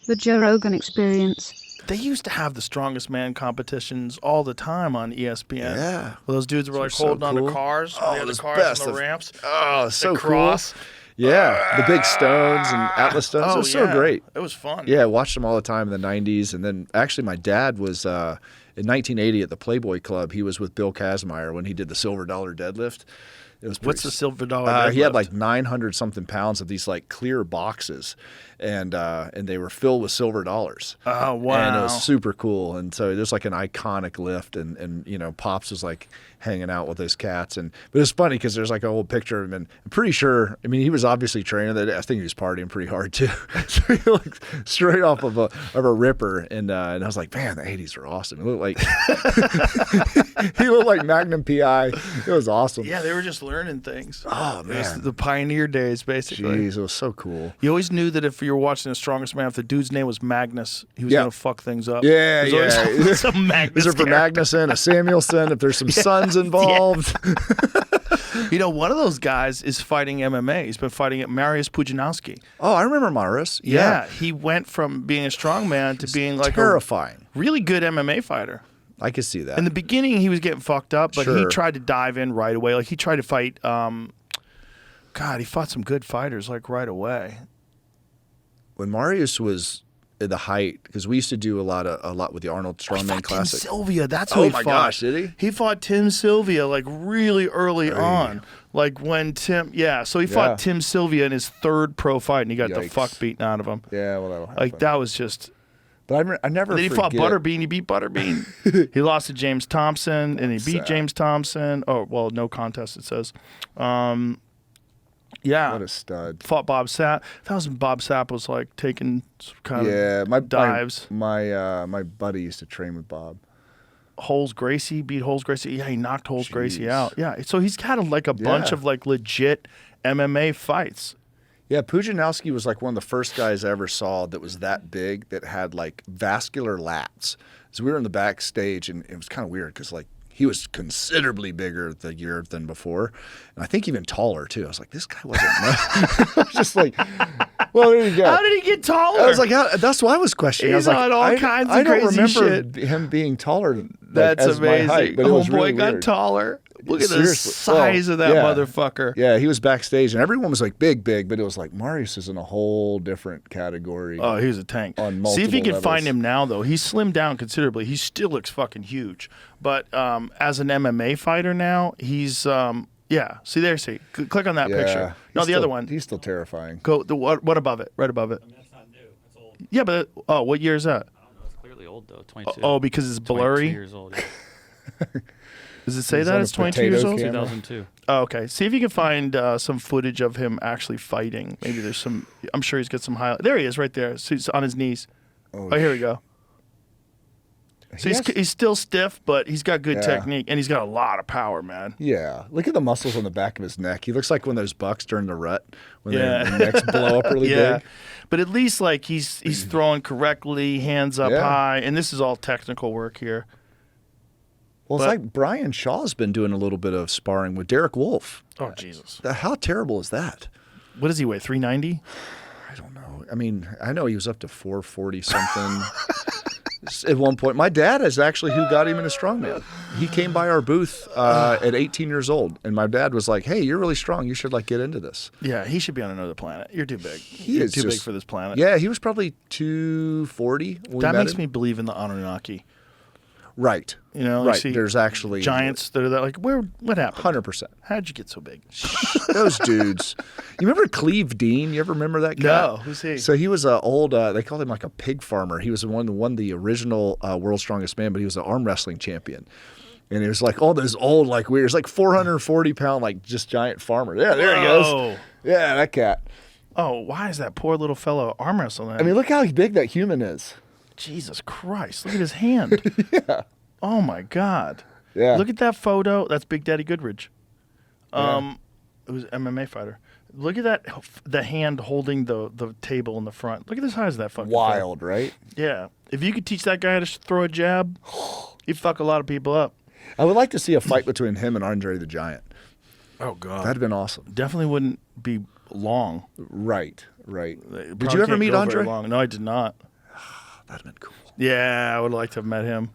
The Joe Rogan Experience. They used to have the strongest man competitions all the time on ESPN. Yeah. Well, those dudes were like so holding cool. onto cars. Oh, they had the those cars best on the of- ramps. Oh, so the cool. cross. Yeah, the big stones and Atlas stones. Oh, It was so great. It was fun. Yeah, I watched them all the time in the 90s. And then actually my dad was in 1980 at the Playboy Club. He was with Bill Kazmaier when he did the silver dollar deadlift. It was What's the silver dollar he had deadlift? like 900 something pounds of these like clear boxes, and they were filled with silver dollars. Oh, wow. And it was super cool. And so there's like an iconic lift, and you know, Pops was like hanging out with those cats. But it's funny because there's like a whole picture of him, and I'm pretty sure, I mean, he was obviously training that day. I think he was partying pretty hard too. So he looked straight off of a ripper, and I was like, man, the 80s were awesome. He looked like he looked like Magnum PI. It was awesome. Yeah, they were just learning things. Oh, It was man. the pioneer days, basically. Jeez, it was so cool. You always knew that if you were watching The Strongest Man, if the dude's name was Magnus, he was Yeah. going to fuck things up. Yeah, There's yeah. always some Magnus Is it for character. Magnuson, a Samuelson, if there's some sons involved? You know, one of those guys is fighting MMA. He's been fighting at Marius Pudzianowski. Oh, I remember Marius. Yeah, he went from being a strongman to being like Terrifying. a really good MMA fighter. I could see that. In the beginning, he was getting fucked up, but he Sure. tried to dive in right away. Like he tried to fight. God, he fought some good fighters like right away. When Marius was at the height, because we used to do a lot with the Arnold He Strongman fought Tim Classic. Sylvia. That's who Oh he my fought. gosh, did he? He fought Tim Sylvia like really early on. Like when Tim, so he fought Yeah. Tim Sylvia in his third pro fight, and he got the Yikes. fuck beaten out of him. Yeah, well, that'll happen. Like that was just. But I never And then he fought forget- Butterbean. He beat Butterbean. He lost to James Thompson, and he beat Sad. James Thompson. Oh well, no contest. It says. Yeah. What a stud. Fought Bob Sapp. That was when Bob Sapp was like taking some kind Yeah, of dives. My buddy used to train with Bob. Holes Gracie beat Holes Gracie. Yeah, he knocked Holes Gracie Jeez. out. Yeah, so he's had like a bunch Yeah. of like legit MMA fights. Yeah, Pudzianowski was like one of the first guys I ever saw that was that big that had like vascular lats. So we were in the backstage, and it was kind of weird because like he was considerably bigger the year than before, and I think even taller too. I was like, this guy wasn't. I was just like, well, there you go. How did he get taller? I was like, that's why I was questioning. I was He's like, on all kinds of I don't crazy remember him being taller than That's as amazing. my height, but it was Homeboy really got weird. taller. Look at the Seriously. size Well, of that yeah. motherfucker. Yeah, he was backstage, and everyone was like big, but it was like Marius is in a whole different category. Oh, he was a tank. On See if you multiple can find levels. him now, though. He's slimmed down considerably. He still looks fucking huge. But as an MMA fighter now, he's yeah. See there, see. Click on that Yeah, picture. No, he's the still- other one. He's still terrifying. Go the what above it? Right above it. I mean, that's not new. That's old. Yeah, but what year is that? I don't know. It's clearly old though. 22. Oh, because it's 22 blurry. years old. Yeah. Does it say He's that on a it's 22 years potato old? can. 2002. Oh, okay. See if you can find some footage of him actually fighting. Maybe there's some. I'm sure he's got some highlight. There he is, right there. So he's on his knees. Oh, here we go. So he's still stiff, but he's got good Yeah. technique, and he's got a lot of power, man. Yeah, look at the muscles on the back of his neck. He looks like one of those bucks during the rut when Yeah. their necks blow up really Yeah, big. but at least like he's throwing correctly, hands up Yeah. high, and this is all technical work here. Well, it's But- like Brian Shaw's been doing a little bit of sparring with Derek Wolf. Oh Jesus! How terrible is that? What does he weigh? 390? I don't know. I mean, I know he was up to 440 something at one point. My dad is actually who got him into strongman. He came by our booth at 18 years old, and my dad was like, "Hey, you're really strong. You should like get into this." Yeah, he should be on another planet. You're too big. You're is too big just- for this planet. Yeah, he was probably 240. When we that met makes him. me believe in the Anunnaki. Right. You know, you right. see There's actually giants that are that like what happened? 100%. How'd you get so big? Those dudes. You remember Cleve Dean? You ever remember that guy? No, who's he? So he was an old, they called him like a pig farmer. He was the one that won the original World's Strongest Man, but he was an arm wrestling champion. And he was like all those old, like weird, it's like 440 pound, like just giant farmer. Yeah, there he Whoa. goes. Yeah, that cat. Oh, why is that poor little fellow arm wrestling? I mean, look how big that human is. Jesus Christ! Look at his hand. Yeah. Oh my God. Yeah. Look at that photo. That's Big Daddy Goodridge. Yeah. Who's an MMA fighter. Look at that. The hand holding the table in the front. Look at the size of that fucking Wild, right? thing. Yeah. If you could teach that guy how to throw a jab, he'd fuck a lot of people up. I would like to see a fight between him and Andre the Giant. Oh God. That'd have been awesome. Definitely wouldn't be long. Right, right. They Did probably you ever can't meet go very Andre? long. No, I did not. That'd have been cool. Yeah, I would like to have met him.